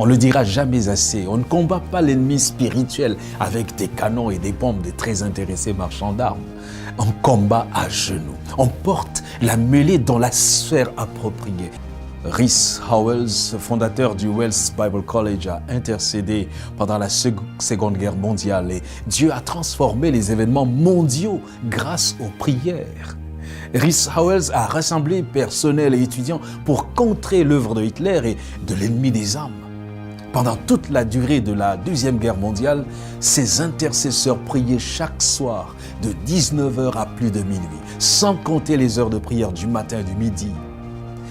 On ne le dira jamais assez, on ne combat pas l'ennemi spirituel avec des canons et des bombes de très intéressés marchands d'armes. On combat à genoux, on porte la mêlée dans la sphère appropriée. Rhys Howells, fondateur du Wells Bible College, a intercédé pendant la Seconde Guerre mondiale et Dieu a transformé les événements mondiaux grâce aux prières. Rhys Howells a rassemblé personnel et étudiants pour contrer l'œuvre de Hitler et de l'ennemi des âmes. Pendant toute la durée de la Deuxième Guerre mondiale, ses intercesseurs priaient chaque soir de 19h à plus de minuit, sans compter les heures de prière du matin et du midi.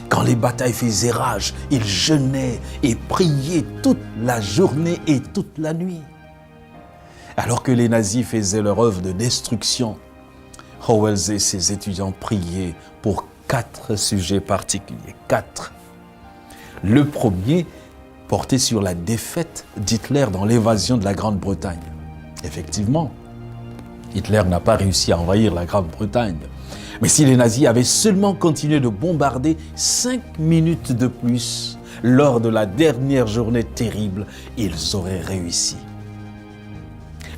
Quand les batailles faisaient rage, ils jeûnaient et priaient toute la journée et toute la nuit. Alors que les nazis faisaient leur œuvre de destruction, Howells et ses étudiants priaient pour 4 sujets particuliers. 4. Le premier portait sur la défaite d'Hitler dans l'évasion de la Grande-Bretagne. Effectivement, Hitler n'a pas réussi à envahir la Grande-Bretagne. Mais si les nazis avaient seulement continué de bombarder 5 minutes de plus lors de la dernière journée terrible, ils auraient réussi.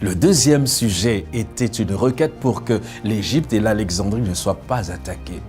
Le deuxième sujet était une requête pour que l'Égypte et l'Alexandrie ne soient pas attaquées.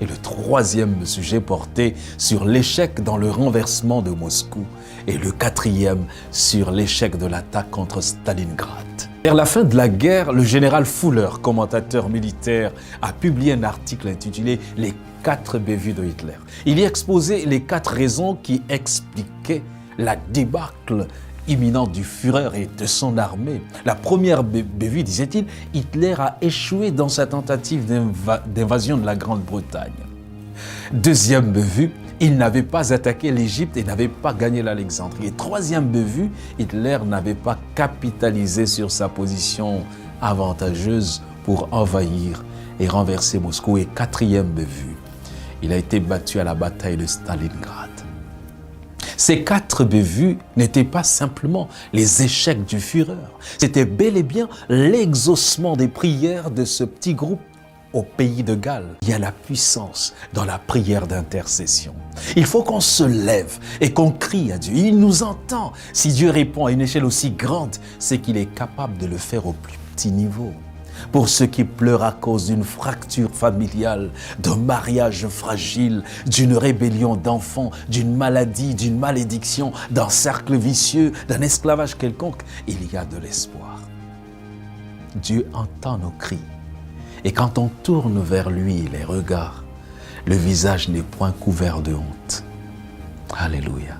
Et le troisième sujet portait sur l'échec dans le renversement de Moscou. Et le quatrième sur l'échec de l'attaque contre Stalingrad. Vers la fin de la guerre, le général Fuller, commentateur militaire, a publié un article intitulé « Les 4 bévues de Hitler ». Il y exposait les 4 raisons qui expliquaient la débâcle imminente du Führer et de son armée. La première bévue, disait-il, Hitler a échoué dans sa tentative d'invasion de la Grande-Bretagne. Deuxième bévue, il n'avait pas attaqué l'Égypte et n'avait pas gagné l'Alexandrie. Et troisième bévue, Hitler n'avait pas capitalisé sur sa position avantageuse pour envahir et renverser Moscou. Et quatrième bévue, il a été battu à la bataille de Stalingrad. Ces 4 bévues n'étaient pas simplement les échecs du Führer, c'était bel et bien l'exaucement des prières de ce petit groupe au pays de Galles. Il y a la puissance dans la prière d'intercession. Il faut qu'on se lève et qu'on crie à Dieu. Il nous entend. Si Dieu répond à une échelle aussi grande, c'est qu'il est capable de le faire au plus petit niveau. Pour ceux qui pleurent à cause d'une fracture familiale, d'un mariage fragile, d'une rébellion d'enfants, d'une maladie, d'une malédiction, d'un cercle vicieux, d'un esclavage quelconque, il y a de l'espoir. Dieu entend nos cris. Et quand on tourne vers lui les regards, le visage n'est point couvert de honte. Alléluia.